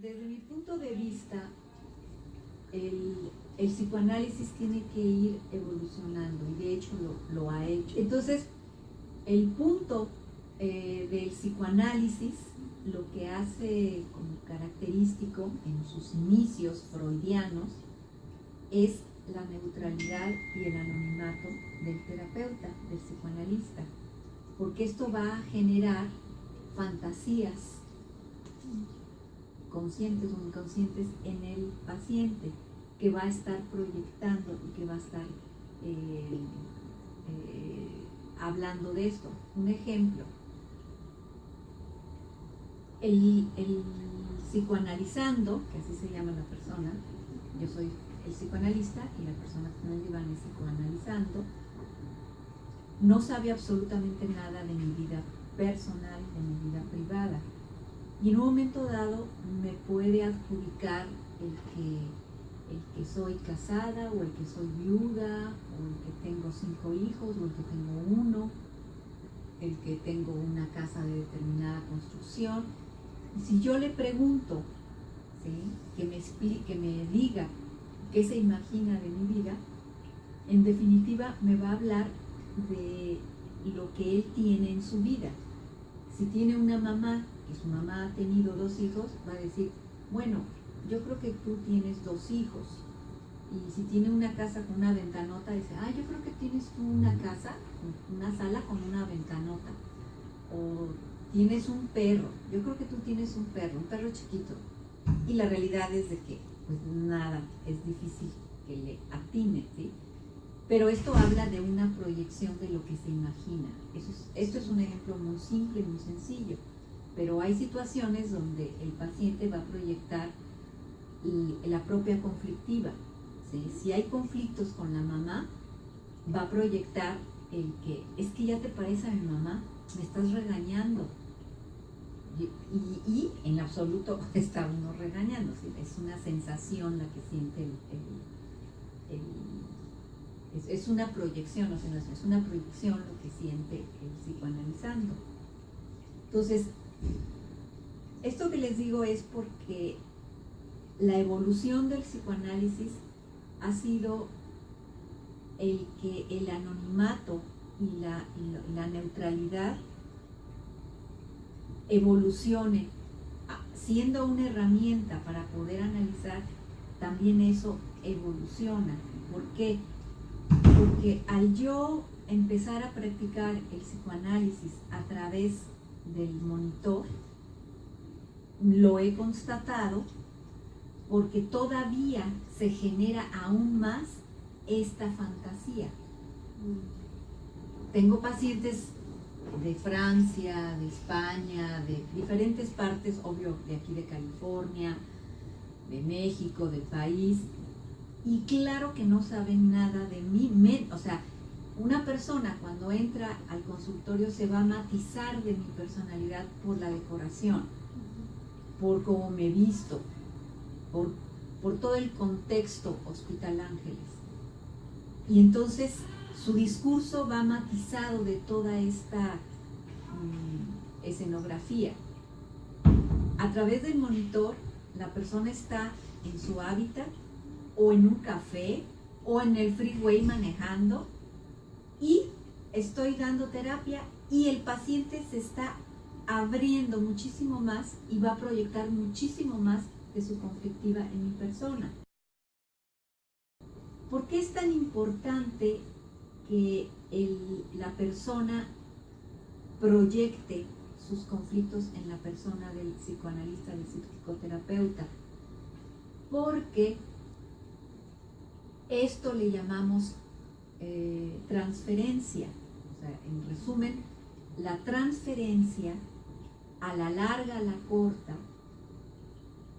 Desde mi punto de vista, el psicoanálisis tiene que ir evolucionando y de hecho lo ha hecho. Entonces, el punto del psicoanálisis, lo que hace como característico en sus inicios freudianos, es la neutralidad y el anonimato del terapeuta, del psicoanalista, porque esto va a generar fantasías conscientes o inconscientes en el paciente, que va a estar proyectando y que va a estar hablando de esto. Un ejemplo, el psicoanalizando, que así se llama la persona, yo soy el psicoanalista y la persona que está en el diván es psicoanalizando, no sabe absolutamente nada de mi vida personal, de mi vida privada. Y en un momento dado me puede adjudicar el que soy casada, o el que soy viuda, o el que tengo 5 hijos, o el que tengo 1, el que tengo una casa de determinada construcción. Y si yo le pregunto, ¿sí?, que me explique, que me diga qué se imagina de mi vida, en definitiva me va a hablar de lo que él tiene en su vida. Si tiene una mamá, que su mamá ha tenido 2 hijos, va a decir, bueno, yo creo que tú tienes 2 hijos. Y si tiene una casa con una ventanota, dice, yo creo que tienes tú una casa, una sala con una ventanota. O tienes un perro, yo creo que tú tienes un perro chiquito. Y la realidad es de que, pues nada, es difícil que le atine, ¿sí? Pero esto habla de una proyección de lo que se imagina. Esto es un ejemplo muy simple, muy sencillo. Pero hay situaciones donde el paciente va a proyectar la propia conflictiva, ¿sí? Si hay conflictos con la mamá, va a proyectar el que, es que ya te parece a mi mamá, me estás regañando. Y en absoluto está uno regañando, ¿sí? Es una sensación la que siente es una proyección, o sea, es una proyección lo que siente el psicoanalizando. Entonces, esto que les digo es porque la evolución del psicoanálisis ha sido el que el anonimato y la neutralidad evolucione, siendo una herramienta para poder analizar. También eso evoluciona. ¿Por qué? Porque al yo empezar a practicar el psicoanálisis a través del monitor, lo he constatado, porque todavía se genera aún más esta fantasía. Tengo pacientes de Francia, de España, de diferentes partes, obvio, de aquí de California, de México, del país, y claro que no saben nada de mí. O sea, una persona cuando entra al consultorio se va a matizar de mi personalidad por la decoración, por cómo me visto, por todo el contexto Hospital Ángeles. Y entonces su discurso va matizado de toda esta escenografía. A través del monitor, la persona está en su hábitat, o en un café, o en el freeway manejando, y estoy dando terapia, y el paciente se está abriendo muchísimo más y va a proyectar muchísimo más de su conflictiva en mi persona. ¿Por qué es tan importante que la persona proyecte sus conflictos en la persona del psicoanalista, del psicoterapeuta? Porque esto le llamamos transferencia. O sea, en resumen, la transferencia, a la larga, a la corta,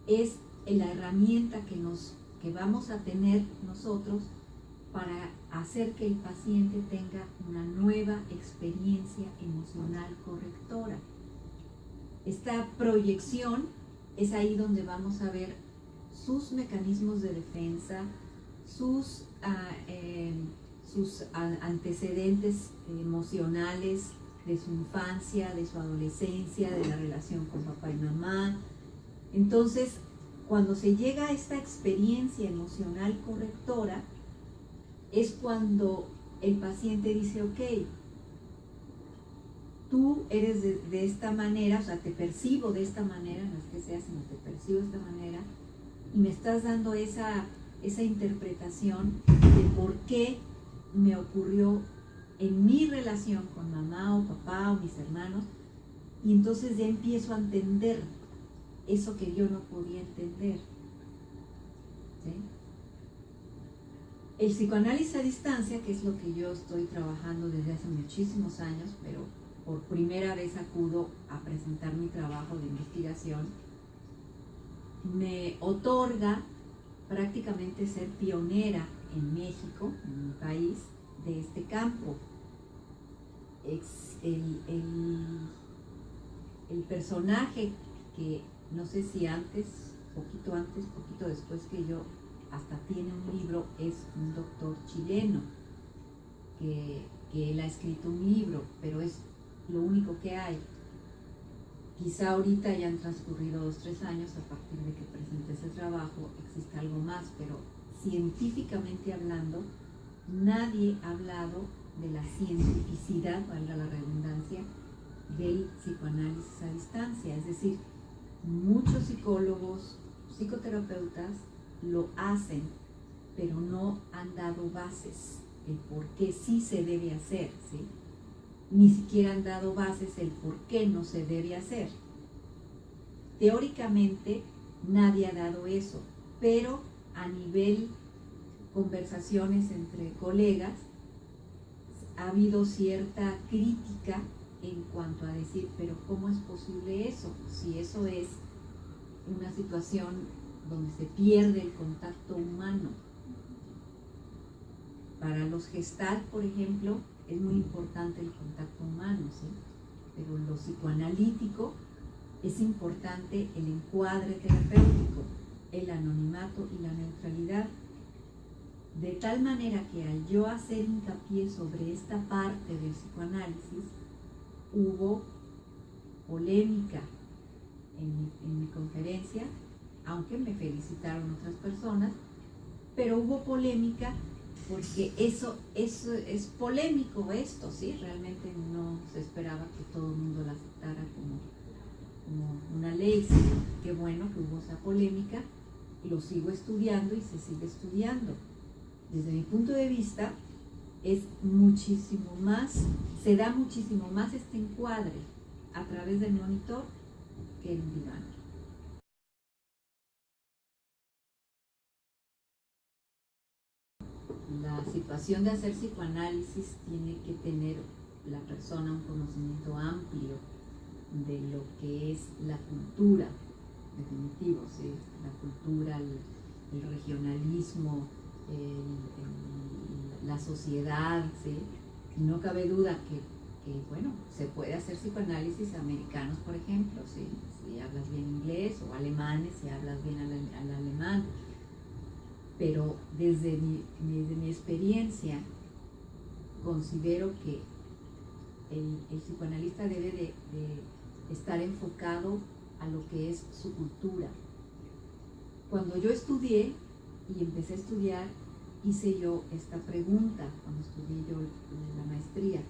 es la herramienta que vamos a tener nosotros para hacer que el paciente tenga una nueva experiencia emocional correctora. Esta proyección es ahí donde vamos a ver sus mecanismos de defensa, sus antecedentes emocionales de su infancia, de su adolescencia, de la relación con papá y mamá. Entonces, cuando se llega a esta experiencia emocional correctora, es cuando el paciente dice, ok, tú eres de esta manera, o sea, te percibo de esta manera, no es que sea, sino te percibo de esta manera, y me estás dando esa interpretación de por qué me ocurrió en mi relación con mamá o papá o mis hermanos, y entonces ya empiezo a entender eso que yo no podía entender. ¿Sí? El psicoanálisis a distancia, que es lo que yo estoy trabajando desde hace muchísimos años, pero por primera vez acudo a presentar mi trabajo de investigación, me otorga prácticamente ser pionera en México, en mi país, de este campo. El personaje que no sé si antes, poquito después que yo, hasta tiene un libro, es un doctor chileno, que él ha escrito un libro, pero es lo único que hay. Quizá ahorita ya han transcurrido 2-3 años a partir de que presenté ese trabajo, existe algo más, pero científicamente hablando, nadie ha hablado de la cientificidad, valga la redundancia, del psicoanálisis a distancia. Es decir, muchos psicólogos, psicoterapeutas lo hacen, pero no han dado bases, el por qué sí se debe hacer, ¿sí? Ni siquiera han dado bases el por qué no se debe hacer. Teóricamente nadie ha dado eso, pero a nivel conversaciones entre colegas ha habido cierta crítica en cuanto a decir, pero ¿cómo es posible eso? Si eso es una situación donde se pierde el contacto humano. Para los Gestalt, por ejemplo, es muy importante el contacto humano, ¿sí? Pero en lo psicoanalítico es importante el encuadre terapéutico, el anonimato y la neutralidad. De tal manera que al yo hacer hincapié sobre esta parte del psicoanálisis, hubo polémica en mi conferencia, aunque me felicitaron otras personas, pero hubo polémica porque eso es polémico esto, ¿sí? Realmente no se esperaba que todo el mundo la aceptara como una ley, sino qué bueno que hubo esa polémica, lo sigo estudiando y se sigue estudiando. Desde mi punto de vista, es muchísimo más, se da muchísimo más este encuadre a través del monitor que en un diván. La situación de hacer psicoanálisis tiene que tener la persona un conocimiento amplio de lo que es la cultura, definitivo, ¿sí? La cultura, el regionalismo, la sociedad, ¿sí? Y no cabe duda que, bueno, se puede hacer psicoanálisis americanos, por ejemplo, ¿sí? Si hablas bien inglés, o alemanes, si hablas bien al alemán. Pero desde mi experiencia, considero que el psicoanalista debe de estar enfocado a lo que es su cultura. Cuando yo estudié y empecé a estudiar, hice yo esta pregunta, cuando estudié yo la maestría,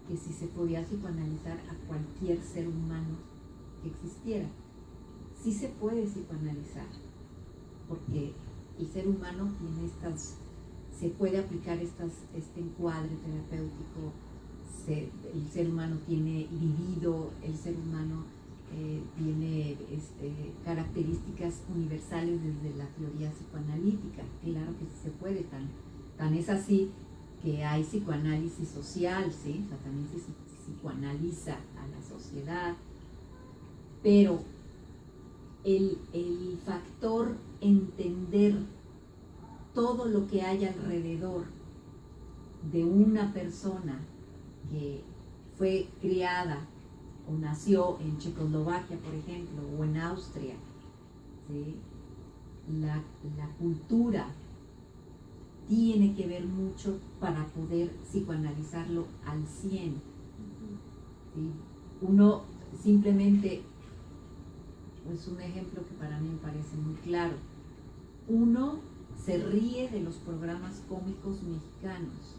que si se podía psicoanalizar a cualquier ser humano que existiera. Sí se puede psicoanalizar, porque el ser humano tiene se puede aplicar este encuadre terapéutico, el ser humano tiene libido, el ser humano tiene características universales desde la teoría psicoanalítica. Claro que sí se puede, tan es así que hay psicoanálisis social, ¿sí? O sea, también se psicoanaliza a la sociedad, pero el factor entender todo lo que hay alrededor de una persona que fue criada o nació en Checoslovaquia, por ejemplo, o en Austria, ¿sí? La cultura tiene que ver mucho para poder psicoanalizarlo al 100. ¿Sí? Uno simplemente es un ejemplo que para mí me parece muy claro. Uno se ríe de los programas cómicos mexicanos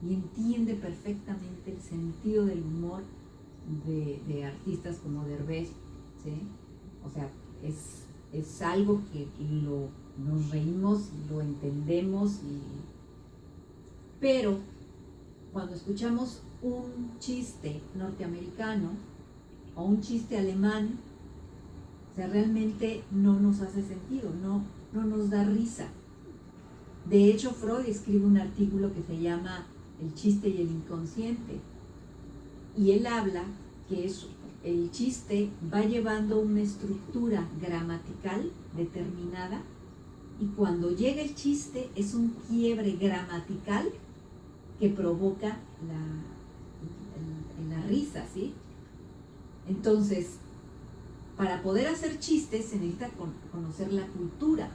y entiende perfectamente el sentido del humor de artistas como Derbez, ¿sí? O sea, es algo que nos reímos y lo entendemos, pero cuando escuchamos un chiste norteamericano o un chiste alemán, o sea, realmente no nos hace sentido, no nos da risa. De hecho, Freud escribe un artículo que se llama El chiste y el inconsciente, y él habla que el chiste va llevando una estructura gramatical determinada, y cuando llega el chiste es un quiebre gramatical que provoca la risa, ¿sí? Entonces, para poder hacer chistes se necesita conocer la cultura,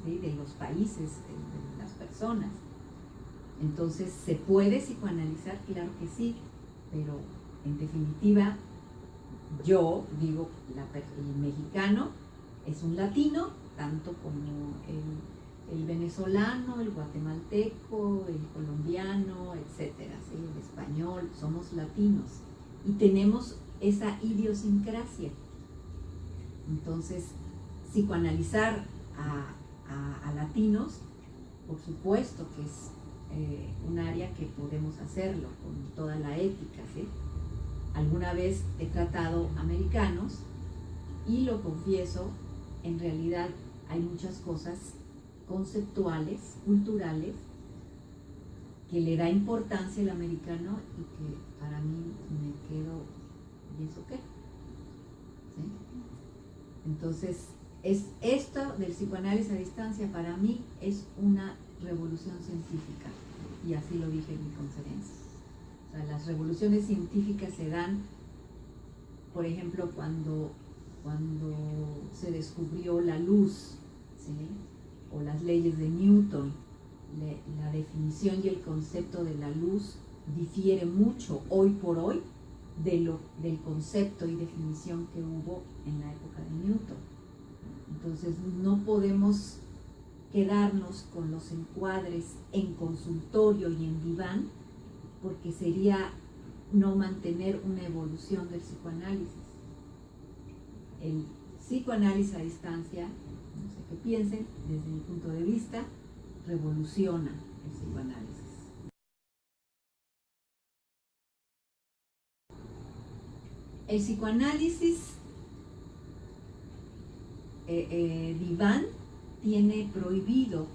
¿sí? De los países, de las personas. Entonces, ¿se puede psicoanalizar? Claro que sí, pero en definitiva, yo digo, el mexicano es un latino, tanto como el venezolano, el guatemalteco, el colombiano, etcétera, ¿sí? El español, somos latinos y tenemos esa idiosincrasia. Entonces, psicoanalizar a latinos, por supuesto que es un área que podemos hacerlo con toda la ética, ¿sí? Alguna vez he tratado americanos y lo confieso, en realidad hay muchas cosas conceptuales, culturales, que le da importancia al americano y que para mí me quedo, ¿y eso qué? ¿Sí? Entonces, esto del psicoanálisis a distancia para mí es una revolución científica, y así lo dije en mi conferencia. O sea, las revoluciones científicas se dan, por ejemplo, cuando se descubrió la luz, ¿sí? O las leyes de Newton. La definición y el concepto de la luz difiere mucho hoy por hoy del concepto y definición que hubo en la época de Newton. Entonces no podemos quedarnos con los encuadres en consultorio y en diván, porque sería no mantener una evolución del psicoanálisis. El psicoanálisis a distancia, no sé qué piensen, desde mi punto de vista, revoluciona el psicoanálisis. El psicoanálisis diván tiene prohibido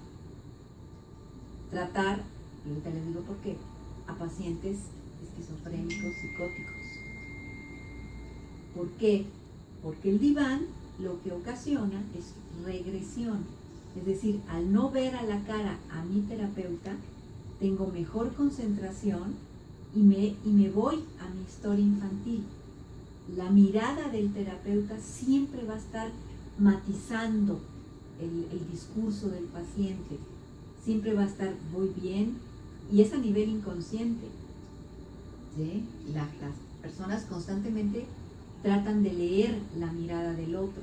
tratar, y ahorita les digo por qué, a pacientes esquizofrénicos, psicóticos. ¿Por qué? Porque el diván lo que ocasiona es regresión. Es decir, al no ver a la cara a mi terapeuta, tengo mejor concentración y me voy a mi historia infantil. La mirada del terapeuta siempre va a estar matizando el discurso del paciente. Siempre va a estar muy bien, y es a nivel inconsciente, ¿sí? Las personas constantemente tratan de leer la mirada del otro.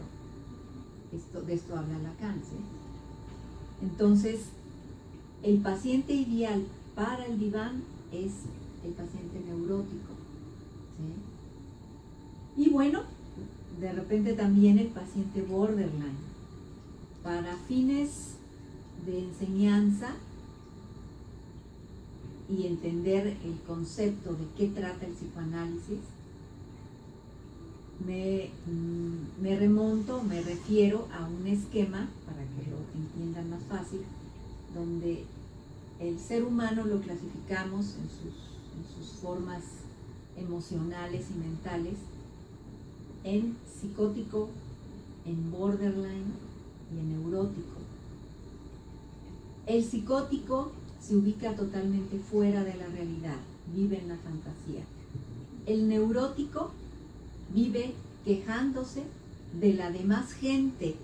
De esto habla Lacan, ¿sí? Entonces, el paciente ideal para el diván es el paciente neurótico, ¿sí? Y bueno, de repente también el paciente borderline. Para fines de enseñanza y entender el concepto de qué trata el psicoanálisis, me refiero a un esquema, para que lo entiendan más fácil, donde el ser humano lo clasificamos en sus formas emocionales y mentales en psicótico, en borderline y en neurótico. El psicótico se ubica totalmente fuera de la realidad, vive en la fantasía. El neurótico vive quejándose de la demás gente,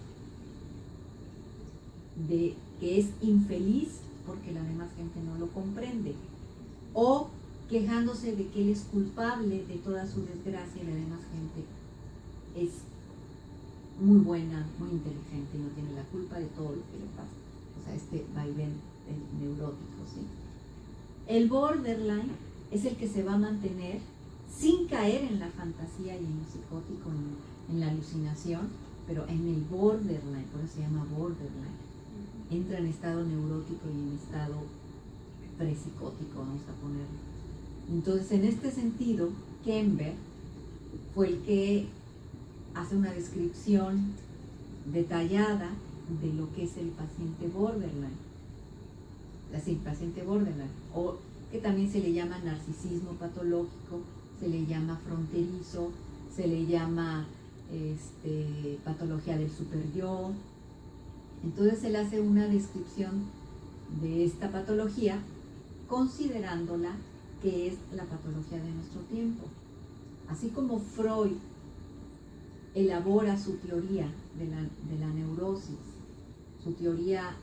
de que es infeliz porque la demás gente no lo comprende, o quejándose de que él es culpable de toda su desgracia y la demás gente es muy buena, muy inteligente y no tiene la culpa de todo lo que le pasa. O sea, este vaivén neurótico, ¿sí? El borderline es el que se va a mantener sin caer en la fantasía y en lo psicótico, en la alucinación, pero en el borderline, por eso se llama borderline. Entra en estado neurótico y en estado prepsicótico, vamos a ponerlo. Entonces, en este sentido, Kember fue el que hace una descripción detallada de lo que es el paciente borderline. Así, paciente borderline, o que también se le llama narcisismo patológico, se le llama fronterizo, se le llama patología del superyo. Entonces él hace una descripción de esta patología considerándola que es la patología de nuestro tiempo. Así como Freud elabora su teoría de la neurosis, su teoría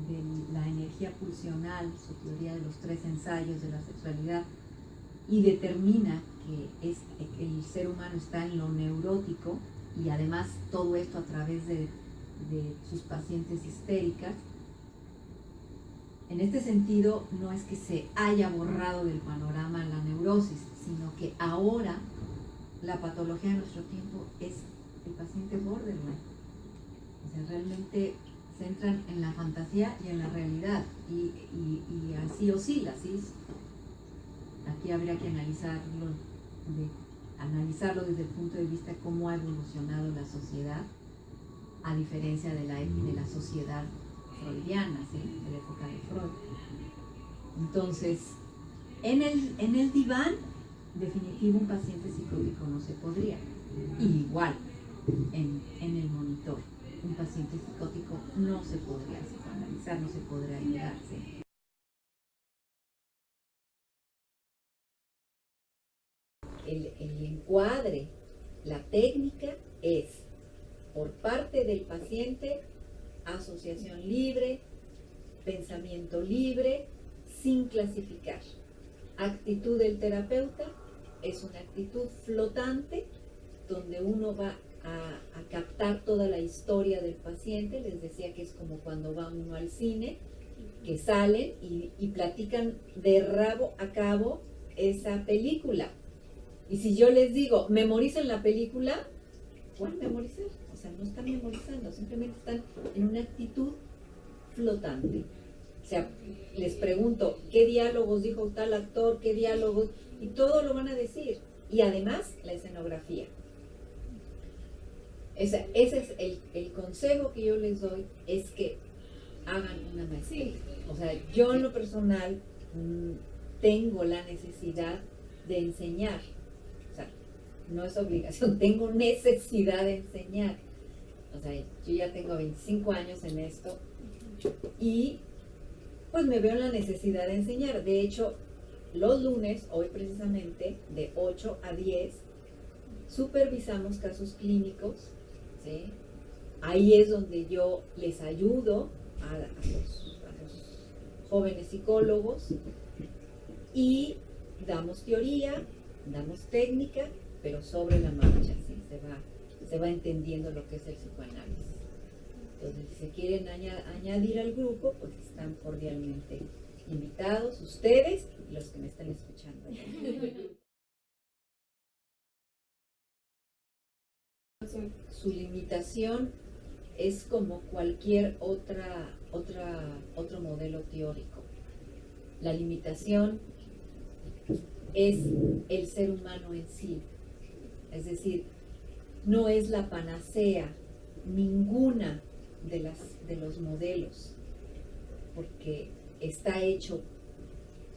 de la energía pulsional, su teoría de los 3 ensayos de la sexualidad, y determina que el ser humano está en lo neurótico, y además todo esto a través de sus pacientes histéricas. En este sentido, no es que se haya borrado del panorama la neurosis, sino que ahora la patología de nuestro tiempo es el paciente borderline. O sea, realmente se entran en la fantasía y en la realidad, y así oscila, ¿sí? Aquí habría que analizarlo desde el punto de vista de cómo ha evolucionado la sociedad, a diferencia de la sociedad freudiana, ¿sí? De la época de Freud. Entonces, en el diván, definitivo, un paciente psicótico no se podría. Y igual, en el monitor, un paciente psicótico no se podría psicoanalizar, no se podrá ayudarse. El encuadre, la técnica es, por parte del paciente, asociación libre, pensamiento libre, sin clasificar. Actitud del terapeuta es una actitud flotante, donde uno va a captar toda la historia del paciente. Les decía que es como cuando va uno al cine, que salen y platican de rabo a cabo esa película. Y si yo les digo, memoricen la película, ¿cuál memorizar? O sea, no están memorizando, simplemente están en una actitud flotante. O sea, les pregunto, ¿qué diálogos dijo tal actor? ¿Qué diálogos? Y todo lo van a decir. Y además, la escenografía. Ese es el consejo que yo les doy, es que hagan una maestría. Sí. O sea, yo en lo personal tengo la necesidad de enseñar. O sea, no es obligación, tengo necesidad de enseñar. O sea, yo ya tengo 25 años en esto y pues me veo en la necesidad de enseñar. De hecho, los lunes, hoy precisamente, de 8 a 10, supervisamos casos clínicos, ¿sí? Ahí es donde yo les ayudo a los jóvenes psicólogos y damos teoría, damos técnica, pero sobre la marcha, ¿sí? Se va entendiendo lo que es el psicoanálisis. Entonces, si se quieren añadir al grupo, pues están cordialmente invitados, ustedes y los que me están escuchando. Su limitación es como cualquier otro modelo teórico. La limitación es el ser humano en sí. Es decir, no es la panacea ninguna de los modelos, porque está hecho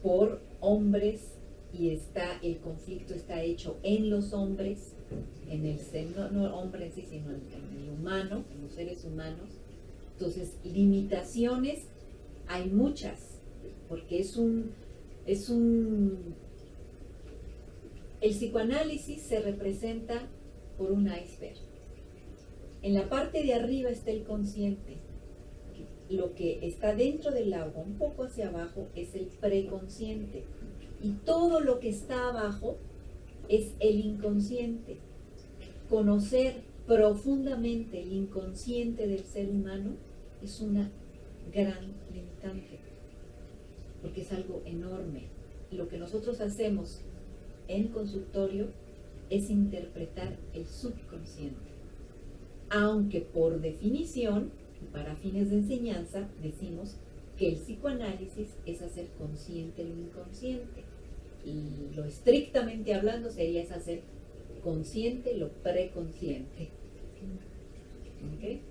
por hombres y el conflicto está hecho en los hombres, en el ser, no hombre en sí, sino en el humano, en los seres humanos. Entonces, limitaciones hay muchas, porque el psicoanálisis se representa por un iceberg. En la parte de arriba está el consciente. Lo que está dentro del agua, un poco hacia abajo, es el preconsciente. Y todo lo que está abajo es el inconsciente. Conocer profundamente el inconsciente del ser humano es una gran limitante, porque es algo enorme. Lo que nosotros hacemos en consultorio es interpretar el subconsciente, aunque por definición y para fines de enseñanza decimos que el psicoanálisis es hacer consciente lo inconsciente, y lo estrictamente hablando sería es hacer consciente lo preconsciente. ¿Okay?